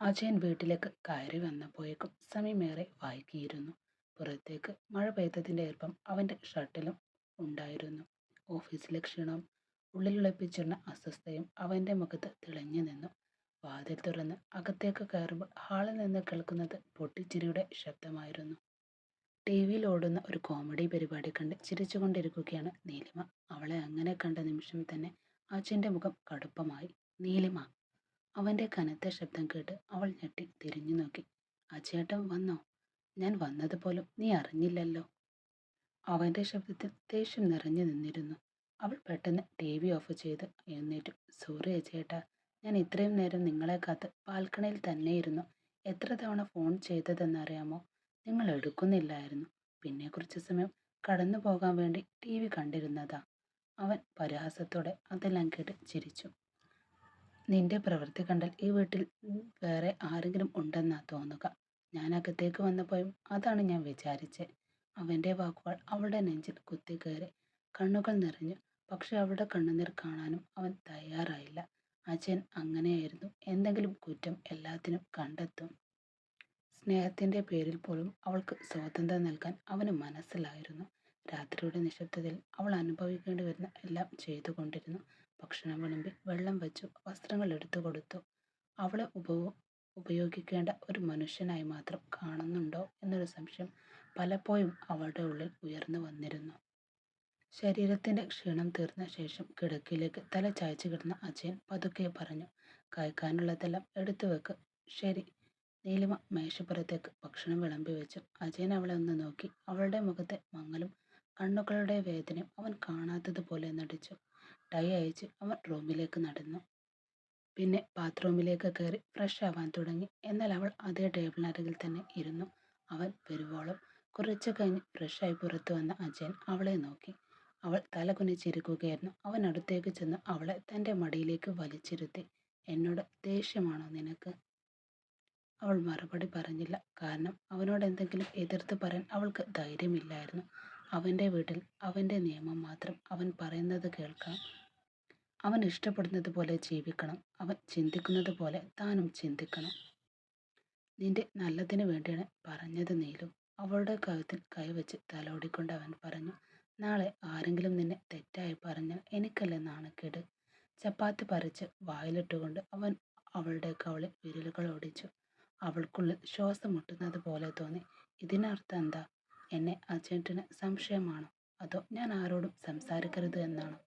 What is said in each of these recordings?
അജയൻ വീട്ടിലേക്ക് കയറി വന്നപ്പോഴേക്കും സമയമേറെ വൈകിയിരുന്നു. പുറത്തേക്ക് മഴ പെയ്തതിൻ്റെ ഈർപ്പം അവൻ്റെ ഷർട്ടിലും ഉണ്ടായിരുന്നു. ഓഫീസിലെ ക്ഷീണവും ഉള്ളിലൊളിപ്പിച്ചിരുന്ന അസ്വസ്ഥയും അവൻ്റെ മുഖത്ത് തിളങ്ങി നിന്നു. വാതിൽ തുറന്ന് അകത്തേക്ക് കയറുമ്പോൾ ഹാളിൽ നിന്ന് കേൾക്കുന്നത് പൊട്ടിച്ചിരിയുടെ ശബ്ദമായിരുന്നു. ടി വിയിൽ ഓടുന്ന ഒരു കോമഡി പരിപാടി കണ്ട് ചിരിച്ചുകൊണ്ടിരിക്കുകയാണ് നീലിമ. അവളെ അങ്ങനെ കണ്ട നിമിഷം തന്നെ അജയൻ്റെ മുഖം കടുപ്പമായി. നീലിമ! അവൻ്റെ കനത്ത ശബ്ദം കേട്ട് അവൾ ഞെട്ടി തിരിഞ്ഞു നോക്കി. അജയേട്ടൻ വന്നോ? ഞാൻ വന്നതുപോലും നീ അറിഞ്ഞില്ലല്ലോ. അവൻ്റെ ശബ്ദത്തിൽ ദേഷ്യം നിറഞ്ഞു നിന്നിരുന്നു. അവൾ പെട്ടെന്ന് ടി വി ഓഫ് ചെയ്ത് എഴുന്നേറ്റു. സോറി അജയേട്ടാ, ഞാൻ ഇത്രയും നേരം നിങ്ങളെ കാത്ത് ബാൽക്കണിയിൽ തന്നെയിരുന്നു. എത്ര തവണ ഫോൺ ചെയ്തതെന്നറിയാമോ? നിങ്ങൾ എടുക്കുന്നില്ലായിരുന്നു. പിന്നെ കുറച്ച് സമയം കടന്നു പോകാൻ വേണ്ടി ടി വി കണ്ടിരുന്നതാ. അവൻ പരിഹാസത്തോടെ അതെല്ലാം കേട്ട് ചിരിച്ചു. നിന്റെ പ്രവൃത്തി കണ്ടാൽ ഈ വീട്ടിൽ വേറെ ആരെങ്കിലും ഉണ്ടെന്നാ തോന്നുക. ഞാൻ അകത്തേക്ക് വന്നപ്പോഴും അതാണ് ഞാൻ വിചാരിച്ചേ. അവൻ്റെ വാക്കുകൾ അവളുടെ നെഞ്ചിൽ കുത്തിക്കയറി. കണ്ണുകൾ നിറഞ്ഞു. പക്ഷെ അവളുടെ കണ്ണുനീർ കാണാനും അവൻ തയ്യാറായില്ല. അജയൻ അങ്ങനെയായിരുന്നു. എന്തെങ്കിലും കുറ്റം എല്ലാത്തിനും കണ്ടെത്തും. സ്നേഹത്തിൻ്റെ പേരിൽ പോലും അവൾക്ക് സ്വാതന്ത്ര്യം നൽകാൻ അവന് മനസ്സിലായിരുന്നു. രാത്രിയുടെ നിശബ്ദതയിൽ അവൾ അനുഭവിക്കേണ്ടി വരുന്ന എല്ലാം ചെയ്തുകൊണ്ടിരുന്നു. ഭക്ഷണം വിളമ്പി, വെള്ളം വെച്ചു, വസ്ത്രങ്ങൾ എടുത്തു കൊടുത്തു. അവളെ ഉപയോഗിക്കേണ്ട ഒരു മനുഷ്യനായി മാത്രം കാണുന്നുണ്ടോ എന്നൊരു സംശയം പലപ്പോഴും അവളുടെ ഉള്ളിൽ ഉയർന്നു വന്നിരുന്നു. ശരീരത്തിൻ്റെ ക്ഷീണം തീർന്ന ശേഷം കിടക്കയിലേക്ക് തല ചായ്ച്ചു കിടന്ന അജയൻ പതുക്കെ പറഞ്ഞു, കഴിക്കാനുള്ളതെല്ലാം എടുത്തു വെക്ക്. ശരി. നീലിമ മേശപ്പുറത്തേക്ക് ഭക്ഷണം വിളമ്പി വെച്ചു. അജയൻ അവളെ ഒന്ന് നോക്കി. അവളുടെ മുഖത്തെ മങ്ങലും കണ്ണുകളുടെ വേദനയും അവൻ കാണാത്തതുപോലെ നടിച്ചു. ടൈ അയച്ച് അവൻ റൂമിലേക്ക് നടന്നു. പിന്നെ ബാത്റൂമിലേക്ക് കയറി ഫ്രഷ് ആവാൻ തുടങ്ങി. എന്നാൽ അവൾ അതേ ടേബിളിനരികിൽ തന്നെ ഇരുന്നു. അവൻ വരുവോളം. കുറച്ചു കഴിഞ്ഞ് ഫ്രഷായി പുറത്തു വന്ന അജയൻ അവളെ നോക്കി. അവൾ തല കുനിച്ചിരിക്കുകയായിരുന്നു. അവൻ അടുത്തേക്ക് ചെന്ന് അവളെ തൻ്റെ മടിയിലേക്ക് വലിച്ചിരുത്തി. എന്നോട് ദേഷ്യമാണോ നിനക്ക്? അവൾ മറുപടി പറഞ്ഞില്ല. കാരണം അവനോട് എന്തെങ്കിലും എതിർത്ത് പറയാൻ അവൾക്ക് ധൈര്യമില്ലായിരുന്നു. അവൻ്റെ വീട്ടിൽ അവൻ്റെ നിയമം മാത്രം. അവൻ പറയുന്നത് കേൾക്കണം. അവൻ ഇഷ്ടപ്പെടുന്നത് പോലെ ജീവിക്കണം. അവൻ ചിന്തിക്കുന്നത് പോലെ താനും ചിന്തിക്കണം. നിന്റെ നല്ലതിന് വേണ്ടിയാണ് പറഞ്ഞത് നീലു. അവളുടെ കഴുത്തിൽ കൈവച്ച് തലോടിക്കൊണ്ട് അവൻ പറഞ്ഞു. നാളെ ആരെങ്കിലും നിന്നെ തെറ്റായി പറഞ്ഞാൽ എനിക്കല്ലേ നാണക്കേട്. ചപ്പാത്തി പറിച്ച് വായിലിട്ടുകൊണ്ട് അവൻ അവളുടെ കവളിൽ വിരലുകൾ ഓടിച്ചു. അവൾക്കുള്ളിൽ ശ്വാസം മുട്ടുന്നത് പോലെ തോന്നി. ഇതിനർത്ഥം എന്താ? എന്നെ അജയന് സംശയമാണോ? അതോ ഞാൻ ആരോടും സംസാരിക്കരുത് എന്നാണോ?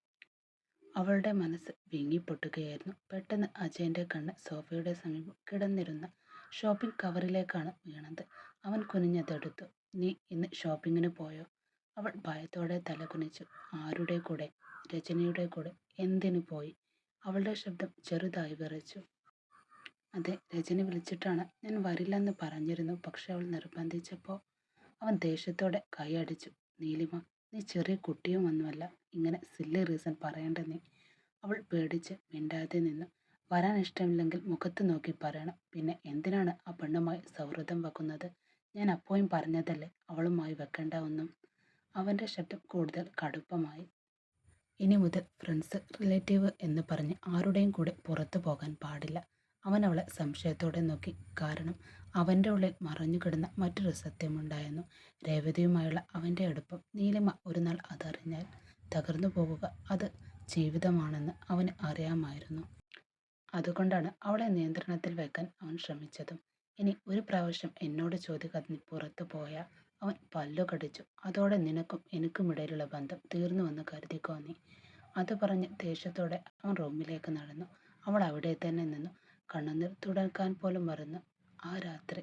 അവളുടെ മനസ്സ് വിങ്ങിപ്പൊട്ടുകയായിരുന്നു. പെട്ടെന്ന് അജയന്റെ കണ്ണ് സോഫയുടെ സമീപം കിടന്നിരുന്ന ഷോപ്പിംഗ് കവറിലേക്കാണ് വീണത്. അവൻ കുനിഞ്ഞതെടുത്തു. നീ ഇന്ന് ഷോപ്പിങ്ങിന് പോയോ? അവൾ ഭയത്തോടെ തല കുനിച്ചു. ആരുടെ കൂടെ? രജനിയുടെ കൂടെ. എന്തിനു പോയി? അവളുടെ ശബ്ദം ചെറുതായി വിറച്ചു. അതെ, രജനി വിളിച്ചിട്ടാണ്. ഞാൻ വരില്ലെന്ന് പറഞ്ഞിരുന്നു. പക്ഷെ അവൾ നിർബന്ധിച്ചപ്പോൾ. അവൻ ദേഷ്യത്തോടെ കൈയടിച്ചു. നീലിമ, നീ ചെറിയ കുട്ടിയുമൊന്നുമല്ല ഇങ്ങനെ സില്ലി റീസൺ പറയേണ്ട നീ. അവൾ പേടിച്ച് മിണ്ടാതെ നിന്നു. വരാൻ ഇഷ്ടമില്ലെങ്കിൽ മുഖത്ത് നോക്കി പറയണം. പിന്നെ എന്തിനാണ് ആ പെണ്ണുമായി സൗഹൃദം വെക്കുന്നത്? ഞാൻ അപ്പോഴും പറഞ്ഞതല്ലേ അവളുമായി വെക്കേണ്ട ഒന്നും. അവൻ്റെ ശബ്ദം കൂടുതൽ കടുപ്പമായി. ഇനി മുതൽ ഫ്രണ്ട്സ്, റിലേറ്റീവ് എന്ന് പറഞ്ഞ് ആരുടെയും കൂടെ പുറത്തു പോകാൻ പാടില്ല. അവൻ അവളെ സംശയത്തോടെ നോക്കി. കാരണം അവൻ്റെ ഉള്ളിൽ മറഞ്ഞുകിടന്ന മറ്റൊരു സത്യമുണ്ടായിരുന്നു. രേവതിയുമായുള്ള അവൻ്റെ അടുപ്പം. നീലിമ ഒരു നാൾ അതറിഞ്ഞാൽ തകർന്നു പോവുക. അത് ജീവിതമാണെന്ന് അവന് അറിയാമായിരുന്നു. അതുകൊണ്ടാണ് അവളെ നിയന്ത്രണത്തിൽ വെക്കാൻ അവൻ ശ്രമിച്ചതും. ഇനി ഒരു പ്രാവശ്യം എന്നോട് ചോദിക്കാതെ നീ പുറത്തു പോയാൽ അവൻ പല്ലു കടിച്ചു. അതോടെ നിനക്കും എനിക്കുമിടയിലുള്ള ബന്ധം തീർന്നുവെന്ന് കരുതിക്കോ നീ. അത് പറഞ്ഞ് ദേഷ്യത്തോടെ അവൻ റൂമിലേക്ക് നടന്നു. അവൾ അവിടെ തന്നെ നിന്നു. കണ്ണുനീർ തുടക്കാൻ പോലും മറന്നു ആ രാത്രി.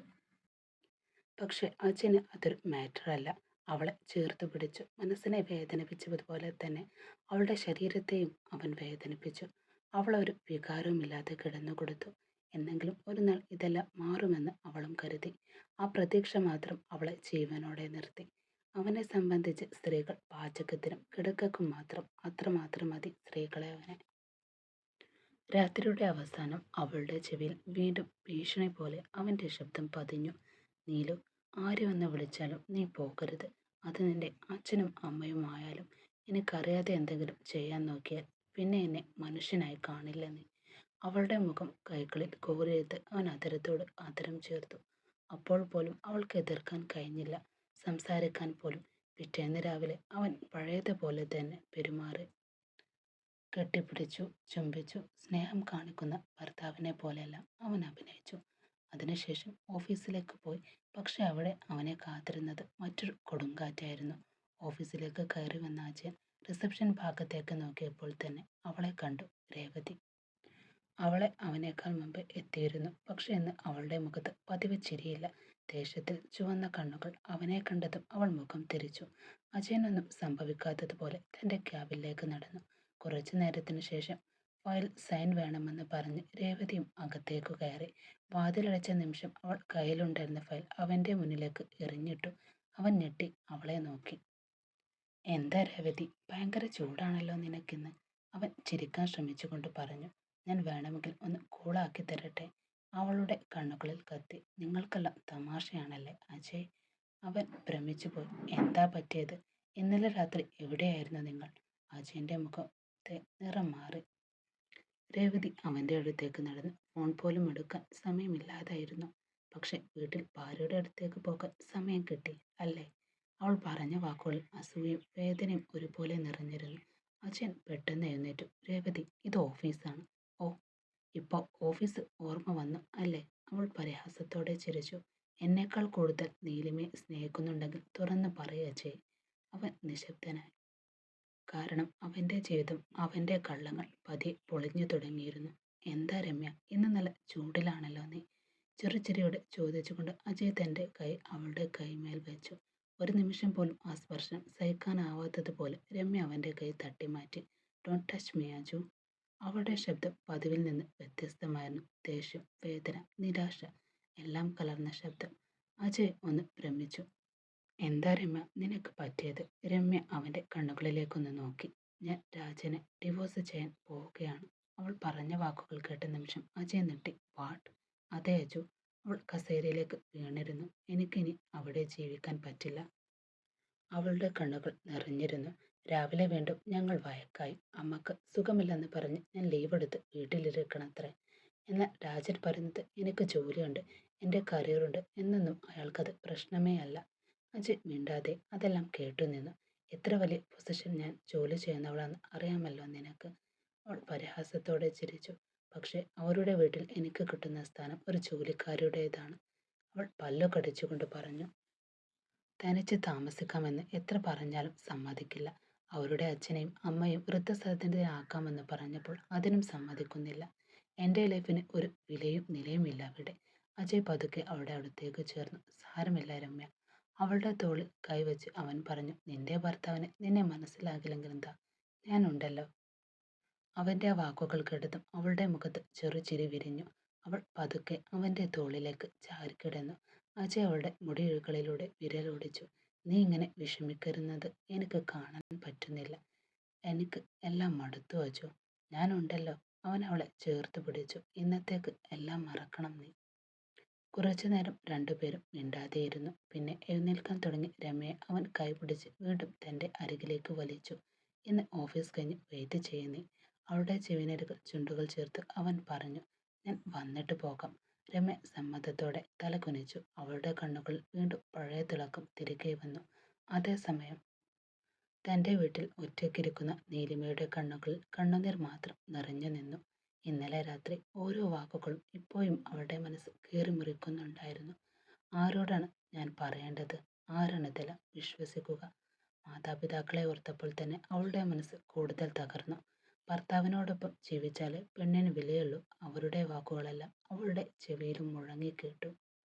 പക്ഷെ അച്ഛന് അതൊരു മാറ്ററല്ല. അവളെ ചേർത്ത് പിടിച്ചു. മനസ്സിനെ വേദനിപ്പിച്ചതുപോലെ തന്നെ അവളുടെ ശരീരത്തെയും അവൻ വേദനിപ്പിച്ചു. അവളൊരു വികാരവുമില്ലാതെ കിടന്നു കൊടുത്തു. എന്നെങ്കിലും ഒരു നാൾ ഇതെല്ലാം മാറുമെന്ന് അവളും കരുതി. ആ പ്രതീക്ഷ മാത്രം അവളെ ജീവനോടെ നിർത്തി. അവനെ സംബന്ധിച്ച് സ്ത്രീകൾ പാചകത്തിനും കിടക്കും മാത്രം. അത്രമാത്രം മതി സ്ത്രീകളെ അവനെ. രാത്രിയുടെ അവസാനം അവളുടെ ചെവിയിൽ വീണ്ടും ഭീഷണി പോലെ അവൻ്റെ ശബ്ദം പതിഞ്ഞു. നീലു, ആര് വന്ന് വിളിച്ചാലും നീ പോകരുത്. അത് നിന്റെ അച്ഛനും അമ്മയും ആയാലും. എനിക്കറിയാതെ എന്തെങ്കിലും ചെയ്യാൻ നോക്കിയാൽ പിന്നെ എന്നെ മനുഷ്യനായി കാണില്ല നീ. അവളുടെ മുഖം കൈകളിൽ കോരിയെടുത്ത് അവൻ അതരത്തോട് അതരം ചേർത്തു. അപ്പോൾ പോലും അവൾക്ക് എതിർക്കാൻ കഴിഞ്ഞില്ല, സംസാരിക്കാൻ പോലും. പിറ്റേന്ന് രാവിലെ അവൻ പഴയതുപോലെ തന്നെ പെരുമാറി. കെട്ടിപ്പിടിച്ചു, ചുംബിച്ചു. സ്നേഹം കാണിക്കുന്ന ഭർത്താവിനെ പോലെയല്ല അവൻ അഭിനയിച്ചു. അതിനുശേഷം ഓഫീസിലേക്ക് പോയി. പക്ഷെ അവിടെ അവനെ കാത്തിരുന്നത് മറ്റൊരു കൊടുങ്കാറ്റായിരുന്നു. ഓഫീസിലേക്ക് കയറി വന്ന അജയൻ റിസപ്ഷൻ ഭാഗത്തേക്ക് നോക്കിയപ്പോൾ തന്നെ അവളെ കണ്ടു. രേവതി. അവളെ അവനേക്കാൾ മുമ്പ് എത്തിയിരുന്നു. പക്ഷെ ഇന്ന് അവളുടെ മുഖത്ത് പതിവ് ചിരിയില്ല. ദേഷ്യത്തിൽ ചുവന്ന കണ്ണുകൾ. അവനെ കണ്ടതും അവൾ മുഖം തിരിച്ചു. അജയനൊന്നും സംഭവിക്കാത്തതുപോലെ തൻ്റെ ക്യാബിലേക്ക് നടന്നു. കുറച്ചു നേരത്തിനു ശേഷം ഫയൽ സൈൻ വേണമെന്ന് പറഞ്ഞ് രേവതിയും അകത്തേക്കു കയറി. വാതിലടച്ച നിമിഷം അവൾ കയ്യിലുണ്ടായിരുന്ന ഫയൽ അവൻ്റെ മുന്നിലേക്ക് എറിഞ്ഞിട്ടു. അവൻ ഞെട്ടി അവളെ നോക്കി. എന്താ രേവതി, ഭയങ്കര ചൂടാണല്ലോ നിനക്കിന്ന്. അവൻ ചിരിക്കാൻ ശ്രമിച്ചുകൊണ്ട് പറഞ്ഞു. ഞാൻ വേണമെങ്കിൽ ഒന്ന് കൂളാക്കി തരട്ടെ. അവളുടെ കണ്ണുകളിൽ കത്തി. നിങ്ങൾക്കെല്ലാം തമാശയാണല്ലേ അജയ്. അവൻ ഭ്രമിച്ചുപോയി. എന്താ പറ്റിയത്? ഇന്നലെ രാത്രി എവിടെയായിരുന്നു നിങ്ങൾ? അജയന്റെ മുഖത്തെ നിറം മാറി. രേവതി അവന്റെ അടുത്തേക്ക് നടന്നു. ഫോൺ പോലും എടുക്കാൻ സമയമില്ലാതായിരുന്നു. പക്ഷെ വീട്ടിൽ ഭാര്യയുടെ അടുത്തേക്ക് പോകാൻ സമയം കിട്ടി അല്ലേ? അവൾ പറഞ്ഞ വാക്കുകളിൽ അസൂയയും വേദനയും ഒരുപോലെ നിറഞ്ഞിരുന്നു. അജയൻ പെട്ടെന്ന് എഴുന്നേറ്റു. രേവതി, ഇത് ഓഫീസാണ്. ഓ, ഇപ്പോൾ ഓഫീസ് ഓർമ്മ വന്നു അല്ലേ? അവൾ പരിഹാസത്തോടെ ചിരിച്ചു. എന്നേക്കാൾ കൂടുതൽ നീലിമയെ സ്നേഹിക്കുന്നുണ്ടെങ്കിൽ തുറന്ന് പറയ് അജയ്. അവൻ നിശബ്ദനായി. കാരണം അവൻ്റെ ജീവിതം, അവൻ്റെ കള്ളങ്ങൾ പതിയെ പൊളിഞ്ഞു തുടങ്ങിയിരുന്നു. എന്താ രമ്യ, ഇന്ന് നല്ല ചൂടിലാണല്ലോ നീ? ചെറുചിരിയോടെ ചോദിച്ചുകൊണ്ട് അജയ് തൻ്റെ കൈ അവളുടെ കൈമേൽ വെച്ചു. ഒരു നിമിഷം പോലും ആ സ്പർശം സഹിക്കാനാവാത്തതുപോലെ രമ്യ അവൻ്റെ കൈ തട്ടിമാറ്റി. Don't touch me Aju. അവളുടെ ശബ്ദം പതിവിൽ നിന്ന് വ്യത്യസ്തമായിരുന്നു. ദേഷ്യം, വേദന, നിരാശ എല്ലാം കലർന്ന ശബ്ദം. അജയ് ഒന്ന് ഭ്രമിച്ചു. എന്താ രമ്യ, നിനക്ക് പറ്റിയത്? രമ്യ അവൻ്റെ കണ്ണുകളിലേക്കൊന്ന് നോക്കി. ഞാൻ രാജനെ ഡിവോഴ്സ് ചെയ്യാൻ പോവുകയാണ്. അവൾ പറഞ്ഞ വാക്കുകൾ കേട്ട നിമിഷം അജയ് നെട്ടി. വാട്ട്? അതെ അജു. അവൾ കസേരയിലേക്ക് വീണിരുന്നു. എനിക്കിനി അവിടെ ജീവിക്കാൻ പറ്റില്ല. അവളുടെ കണ്ണുകൾ നിറഞ്ഞിരുന്നു. രാവിലെ വീണ്ടും ഞങ്ങൾ വഴക്കായി. അമ്മക്ക് സുഖമില്ലെന്ന് പറഞ്ഞ് ഞാൻ ലീവ് എടുത്ത് വീട്ടിലിരിക്കണത്രേ. എന്നാൽ രാജൻ പറയുന്നത് എനിക്ക് ജോലിയുണ്ട്, എൻ്റെ കരിയറുണ്ട് എന്നൊന്നും അയാൾക്കത് പ്രശ്നമേ അല്ല. അജയ് മിണ്ടാതെ അതെല്ലാം കേട്ടു നിന്നു. എത്ര വലിയ പൊസിഷൻ ഞാൻ ജോലി ചെയ്യുന്നവളാന്ന് അറിയാമല്ലോ നിനക്ക്. അവൾ പരിഹാസത്തോടെ ചിരിച്ചു. പക്ഷെ അവരുടെ വീട്ടിൽ എനിക്ക് കിട്ടുന്ന സ്ഥാനം ഒരു ജോലിക്കാരിയുടേതാണ്. അവൾ പല്ലു കടിച്ചുകൊണ്ട് പറഞ്ഞു. തനിച്ച് താമസിക്കാമെന്ന് എത്ര പറഞ്ഞാലും സമ്മതിക്കില്ല. അവരുടെ അച്ഛനെയും അമ്മയും വൃദ്ധസദനത്തിലാക്കാമെന്ന് പറഞ്ഞപ്പോൾ അതിനും സമ്മതിക്കുന്നില്ല. എൻ്റെ ലൈഫിന് ഒരു വിലയും നിലയും ഇല്ല അവിടെ. അജയ് പതുക്കെ അവളുടെ അടുത്തേക്ക് ചേർന്നു. സാരമില്ല രമ്യ. അവളുടെ തോളിൽ കൈവച്ച് അവൻ പറഞ്ഞു. നിന്റെ ഭർത്താവിന് നിന്നെ മനസ്സിലാകില്ലെങ്കിൽ എന്താ, ഞാനുണ്ടല്ലോ. അവൻ്റെ ആ വാക്കുകൾ കേട്ടതും അവളുടെ മുഖത്ത് ചെറുചിരി വിരിഞ്ഞു. അവൾ പതുക്കെ അവൻ്റെ തോളിലേക്ക് ചാരിക്കിടന്നു. അജയ് അവളുടെ മുടിയിഴകളിലൂടെ വിരലോടിച്ചു. നീ ഇങ്ങനെ വിഷമിക്കരുന്നത് എനിക്ക് കാണാൻ പറ്റുന്നില്ല. എനിക്ക് എല്ലാം മടുത്തു അജു. ഞാനുണ്ടല്ലോ. അവൻ അവളെ ചേർത്ത് പിടിച്ചു. ഇന്നത്തേക്ക് എല്ലാം മറക്കണം നീ. കുറച്ചു നേരം രണ്ടുപേരും മിണ്ടാതെയിരുന്നു. പിന്നെ എഴുന്നേൽക്കാൻ തുടങ്ങി രമയെ അവൻ കൈപിടിച്ച് വീണ്ടും തൻ്റെ അരികിലേക്ക് വലിച്ചു. ഇന്ന് ഓഫീസ് കഴിഞ്ഞ് വെയിറ്റ് ചെയ്യുന്നേ. അവളുടെ ചെവിനരികൾ ചുണ്ടുകൾ ചേർത്ത് അവൻ പറഞ്ഞു. ഞാൻ വന്നിട്ട് പോകാം. രമ്യ സമ്മതത്തോടെ തല കുനിച്ചു. അവളുടെ കണ്ണുകൾ വീണ്ടും പഴയ തിളക്കം തിരികെ വന്നു. അതേസമയം തൻ്റെ വീട്ടിൽ ഒറ്റയ്ക്കിരിക്കുന്ന നീലിമയുടെ കണ്ണുകളിൽ കണ്ണുനീർ മാത്രം നിറഞ്ഞു നിന്നു. ഇന്നലെ രാത്രി ഓരോ വാക്കുകളും ഇപ്പോഴും അവളുടെ മനസ്സ് കീറിമുറിക്കുന്നുണ്ടായിരുന്നു. ആരോടാണ് ഞാൻ പറയേണ്ടത്? ആരാണ് ഇതെല്ലാം വിശ്വസിക്കുക? മാതാപിതാക്കളെ ഓർത്തപ്പോൾ തന്നെ അവളുടെ മനസ്സ് കൂടുതൽ തകർന്നു. ഭർത്താവിനോടൊപ്പം ജീവിച്ചാലേ പെണ്ണിന് വിലയുള്ളൂ. അവരുടെ വാക്കുകളെല്ലാം അവളുടെ ചെവിയിലും മുഴങ്ങി കേട്ടു.